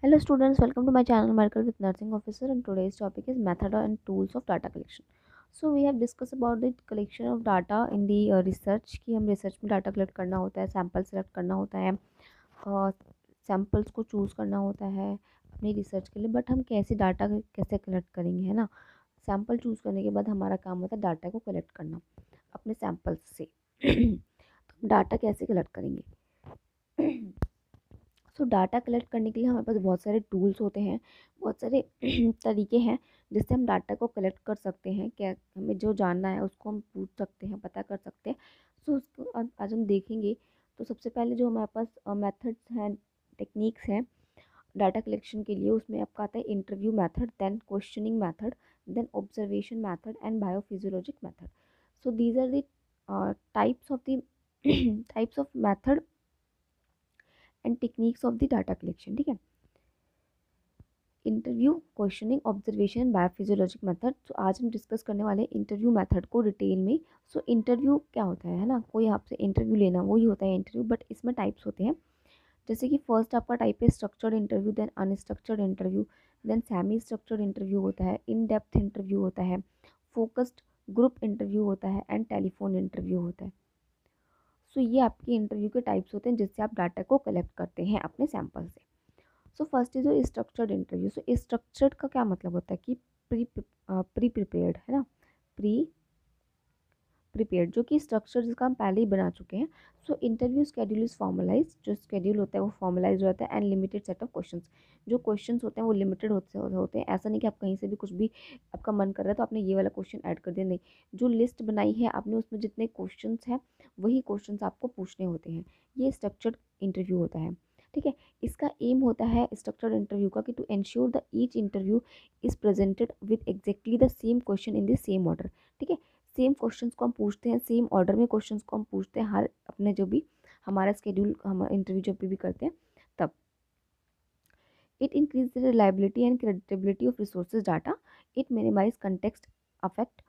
Hello students, welcome to my channel Medical with Nursing Officer, and today's topic is method and tools of data collection. So we have discussed about the collection of data in the research कि हम research में data collect करना होता है, sample select करना होता है, samples को choose करना होता है अपनी research के लिए. बट हम कैसे डाटा कैसे कलेक्ट करेंगे, है ना. सैम्पल चूज़ करने के बाद हमारा काम होता है डाटा को कलेक्ट करना अपने सैम्पल्स से. तो डाटा कैसे कलेक्ट करेंगे. सो डाटा कलेक्ट करने के लिए हमारे पास बहुत सारे टूल्स होते हैं, बहुत सारे तरीके हैं जिससे हम डाटा को कलेक्ट कर सकते हैं. क्या हमें जो जानना है उसको हम पूछ सकते हैं, पता कर सकते हैं. सो उसको आज हम देखेंगे. तो सबसे पहले जो हमारे पास मेथड्स हैं, टेक्निक्स हैं डाटा कलेक्शन के लिए, उसमें आपका आता है interview method, then questioning method, then observation method and biophysiologic method. So these are the types of the types of method and techniques of the data collection. ठीक है. Interview, questioning, observation and biophysiologic method. तो आज हम discuss करने वाले हैं interview method को detail में. सो इंटरव्यू क्या होता है ना, कोई आपसे इंटरव्यू लेना, वही होता है इंटरव्यू. बट इसमें टाइप्स होते हैं. जैसे कि फर्स्ट आपका टाइप है structured interview, then unstructured interview, then semi structured interview होता है, इन डेप्थ इंटरव्यू होता है, फोकस्ड ग्रुप इंटरव्यू होता है एंड टेलीफोन इंटरव्यू होता है. सो ये आपके इंटरव्यू के टाइप्स होते हैं जिससे आप डाटा को कलेक्ट करते हैं अपने सैंपल से. सो फर्स्ट इज जो स्ट्रक्चर्ड इंटरव्यू. सो स्ट्रक्चर्ड का क्या मतलब होता है कि प्री प्रिपेयर्ड, है ना, प्री प्रिपेयर्ड, जो कि स्ट्रक्चर जिसका हम पहले ही बना चुके हैं. So interview schedule is formalise, जो शेड्यूल होता है वो फॉर्मलाइज रहता है, and limited set of questions. जो क्वेश्चंस होते हैं वो लिमिटेड होते हैं. ऐसा नहीं कि आप कहीं से भी कुछ भी आपका मन कर रहा है तो आपने ये वाला क्वेश्चन ऐड कर दिया, नहीं. जो लिस्ट बनाई है आपने उसमें जितने क्वेश्चंस हैं वही क्वेश्चंस आपको पूछने होते हैं. ये स्ट्रक्चर्ड इंटरव्यू होता है. ठीक है. इसका एम होता है स्ट्रक्चर्ड इंटरव्यू का कि to ensure the each interview is presented with exactly the same question in the same order. ठीक है. सेम क्वेश्चंस को हम पूछते हैं, सेम ऑर्डर में क्वेश्चंस को हम पूछते हैं हर अपने जो भी हमारा शेड्यूल, हम इंटरव्यू जब भी करते हैं तब. It increase the reliability and creditability of resources data. It minimise context affect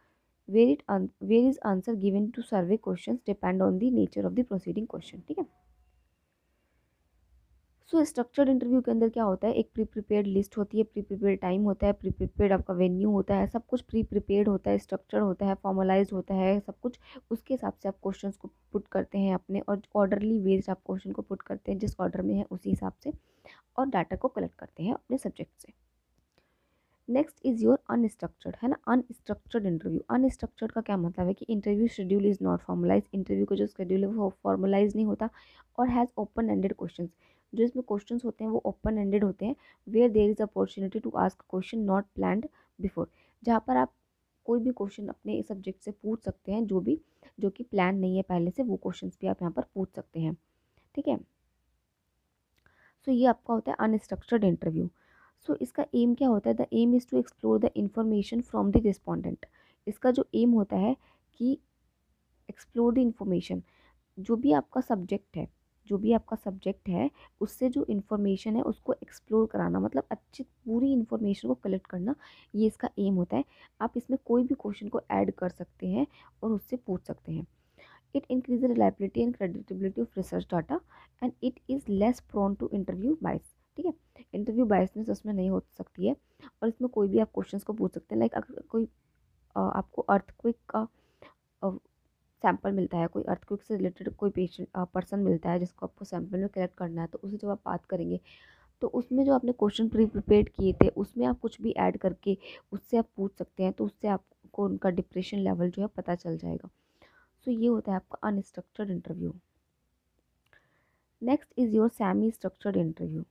where is answer given to survey questions depend on the nature of the proceeding question. ठीक है. सो स्ट्रक्चर्ड इंटरव्यू के अंदर क्या होता है, एक प्री प्रिपेयर्ड लिस्ट होती है, प्री प्रिपेयर्ड टाइम होता है, प्री प्रिपेयर्ड आपका वेन्यू होता है, सब कुछ प्री प्रिपेयर्ड होता है, स्ट्रक्चर होता है, फॉर्मलाइज होता है सब कुछ. उसके हिसाब से आप क्वेश्चंस को पुट करते हैं अपने, और ऑर्डरली वेज आप क्वेश्चन को पुट करते हैं जिस ऑर्डर में है उसी हिसाब से, और डाटा को कलेक्ट करते हैं अपने सब्जेक्ट से. नेक्स्ट इज योर अनस्ट्रक्चर्ड, है ना, अनस्ट्रक्चर्ड इंटरव्यू. अनस्ट्रक्चर्ड का क्या मतलब है कि interview schedule is not formalise. Interview का जो शेड्यूल है वो फॉर्मलाइज नहीं होता, और हैज़ ओपन एंडेड क्वेश्चन. जो इसमें क्वेश्चन होते हैं वो ओपन एंडेड होते हैं. Where there is opportunity to ask question not planned before. जहाँ पर आप कोई भी क्वेश्चन अपने सब्जेक्ट से पूछ सकते हैं, जो कि प्लान नहीं है पहले से, वो क्वेश्चन भी आप यहाँ पर पूछ सकते हैं. ठीक है. सो ये आपका होता है अनस्ट्रक्चर्ड इंटरव्यू. सो इसका एम क्या होता है, the aim is to explore the information from the respondent. इसका जो एम होता है कि एक्सप्लोर द इंफॉर्मेशन, जो भी आपका सब्जेक्ट है, जो भी आपका सब्जेक्ट है उससे जो इन्फॉर्मेशन है उसको एक्सप्लोर कराना, मतलब अच्छी पूरी इन्फॉर्मेशन को कलेक्ट करना, ये इसका एम होता है. आप इसमें कोई भी क्वेश्चन को ऐड कर सकते हैं और उससे पूछ सकते हैं. It increases reliability and credibility of research data, and it is less prone to interview bias. ठीक है. इंटरव्यू बायसनेस उसमें नहीं हो सकती है, और इसमें कोई भी आप क्वेश्चंस को पूछ सकते हैं. लाइक अगर कोई आपको अर्थक्वेक का सैंपल मिलता है, कोई अर्थक्वेक से रिलेटेड कोई पेशेंट पर्सन मिलता है जिसको आपको सैंपल में कलेक्ट करना है, तो उसे जब आप बात करेंगे तो उसमें जो आपने क्वेश्चन प्री प्रिपेयर किए थे उसमें आप कुछ भी ऐड करके उससे आप पूछ सकते हैं, तो उससे आपको उनका डिप्रेशन लेवल जो है पता चल जाएगा. सो ये होता है आपका unstructured interview. Next is your semi structured interview.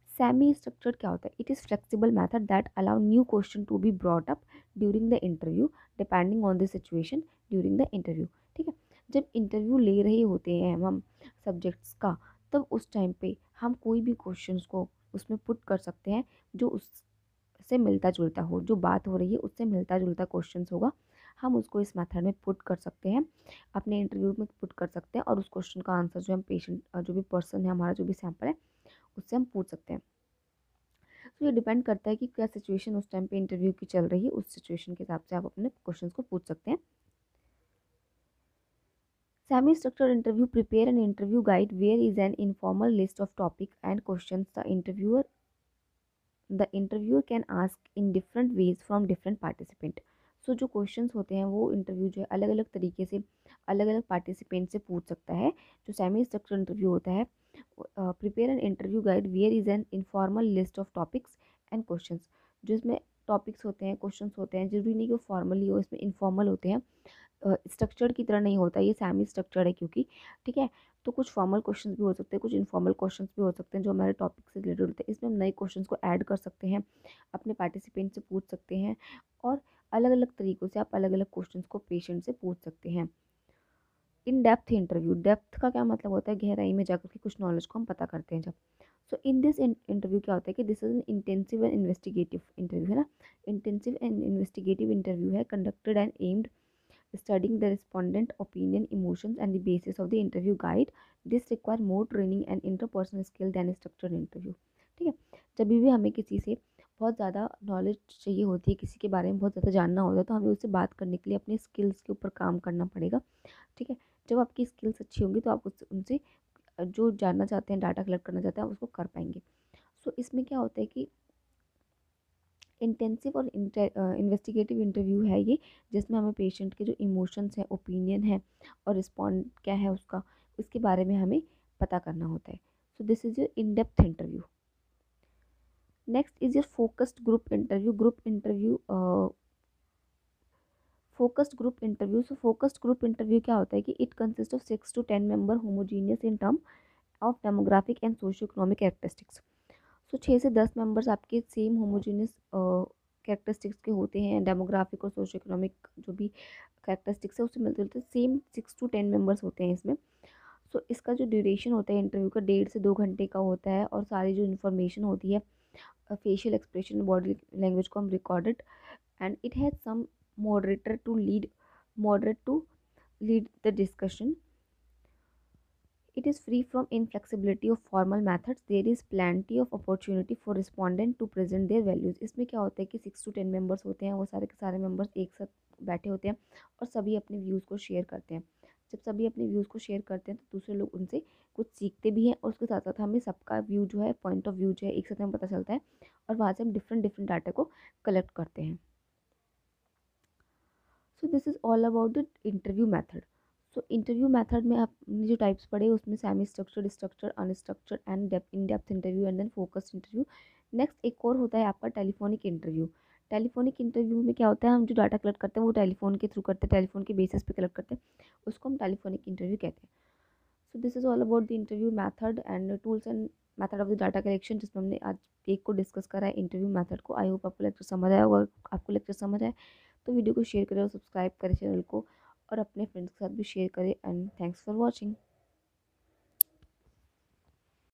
Semi structured क्या होता है, it is flexible method that allow new question to be brought up during the interview depending on the situation during the interview. ठीक है. जब interview ले रहे होते हैं हम सब्जेक्ट्स का, तब उस टाइम पे हम कोई भी क्वेश्चंस को उसमें पुट कर सकते हैं जो उससे मिलता जुलता हो, जो बात हो रही है उससे मिलता जुलता क्वेश्चंस होगा, हम उसको इस मेथड में पुट कर सकते हैं, अपने इंटरव्यू में पुट कर सकते हैं, और उस क्वेश्चन का आंसर जो हम पेशेंट जो भी पर्सन है, हमारा जो भी सैंपल है, उससे हम पूछ सकते हैं. तो ये डिपेंड करता है कि क्या सिचुएशन उस टाइम पे इंटरव्यू की चल रही है, उस सिचुएशन के हिसाब से आप अपने क्वेश्चन को पूछ सकते हैं. Semi structured interview prepare an interview guide where is an informal list of topic and questions the interviewer the interviewer can ask in different ways from different participant. So जो क्वेश्चंस होते हैं वो interview जो है अलग अलग तरीके से अलग अलग पार्टिसिपेंट से पूछ सकता है। जो सेमी स्ट्रक्चर इंटरव्यू होता है, prepare an interview guide where is an informal list of topics and questions. जो इसमें टॉपिक्स होते हैं, क्वेश्चंस होते हैं, जरूरी नहीं कि वो फॉर्मली हो, इसमें इनफॉर्मल होते हैं, स्ट्रक्चर्ड की तरह नहीं होता, ये सेमी स्ट्रक्चर्ड है क्योंकि, ठीक है। तो कुछ फॉर्मल क्वेश्चंस भी हो सकते हैं, कुछ इनफॉर्मल क्वेश्चंस भी हो सकते हैं जो हमारे टॉपिक से रिलेटेड होते हैं। इसमें हम नए क्वेश्चंस को ऐड कर सकते हैं, अपने पार्टिसिपेंट से पूछ सकते हैं, और अलग अलग तरीक़ों से आप अलग अलग क्वेश्चंस को पेशेंट से पूछ सकते हैं। इन डेप्थ इंटरव्यू, डेप्थ का क्या मतलब होता है, गहराई में जाकर के कुछ नॉलेज को हम पता करते हैं जब। सो इन दिस इंटरव्यू क्या होता है कि this is an intensive and investigative interview, है ना। इंटेंसिव एंड इन्वेस्टिगेटिव इंटरव्यू है, conducted and aimed studying the respondent opinion, emotions and the basis of the interview guide. This require more training and interpersonal skill than a structured interview। ठीक है। जब भी हमें किसी से बहुत ज़्यादा नॉलेज चाहिए होती है, किसी के बारे में बहुत ज़्यादा जानना होता है, तो हमें उससे बात करने के लिए अपनी स्किल्स के ऊपर काम करना पड़ेगा। ठीक है। जब आपकी स्किल्स अच्छी होंगी तो आप उनसे जो जानना चाहते हैं, डाटा कलेक्ट करना चाहते हैं, उसको कर पाएंगे। सो इसमें क्या होता है कि इंटेंसिव और इन्वेस्टिगेटिव इंटरव्यू है ये, जिसमें हमें पेशेंट के जो इमोशंस हैं, ओपिनियन है और रिस्पॉन्ड क्या है उसका, उसके बारे में हमें पता करना होता है। So this is your in depth interview. Next is your focused group interview. Group interview, focused group interview. So focused group interview क्या होता है कि it consist of 6 to 10 member homogeneous in term of demographic and socio economic characteristics. So 6 से 10 members आपके same homogeneous characteristics के होते हैं, demographic और सोशो इकोनॉमिक जो भी कैरेक्टरिस्टिक्स है उससे मिलते जुलते सेम 6 to 10 मेंबर्स होते हैं इसमें। सो इसका जो ड्यूरेशन होता है इंटरव्यू का 1.5 से 2 घंटे का होता है, और सारी जो इन्फॉर्मेशन होती है, फेशियल एक्सप्रेशन, बॉडी लैंग्वेज को हम recorded, and it has some moderator to lead moderate to lead the discussion. It is free from inflexibility of formal methods. There is plenty of opportunity for respondent to present their values। इसमें क्या होता है कि 6 to 10 members होते हैं, वो सारे के सारे मेंबर्स एक साथ बैठे होते हैं और सभी अपने व्यूज़ को शेयर करते हैं। जब सभी अपने व्यूज़ को शेयर करते हैं तो दूसरे लोग उनसे कुछ सीखते भी हैं, और उसके साथ साथ हमें सबका व्यू जो है, पॉइंट ऑफ व्यू जो है, एक साथ हमें पता चलता है, और वहाँ से हम डिफरेंट डिफरेंट डाटा को कलेक्ट करते हैं। So this is all about the interview method. So interview method में आपने जो टाइप्स पढ़े उसमें semi structured, structured, unstructured and in depth interview and then focused interview. Next एक और होता है आपका टेलीफोनिक इंटरव्यू। टेलीफोनिक इंटरव्यू में क्या होता है, हम जो डाटा कलेक्ट करते हैं वो टेलीफोन के थ्रू करते हैं, टेलीफोन के बेसिस पे कलेक्ट करते हैं, उसको हम टेलीफोनिक इंटरव्यू कहते हैं। So this is all about the interview method and tools and method of the data collection, जिसमें हमने आज एक को डिस्कस करा है, इंटरव्यू मैथड को। आई होप आपको लेक्चर समझ आया होगा। आपको लेक्चर समझ आए तो वीडियो को शेयर करें और सब्सक्राइब करें चैनल को, और अपने फ्रेंड्स के साथ भी शेयर करें। And thanks for watching.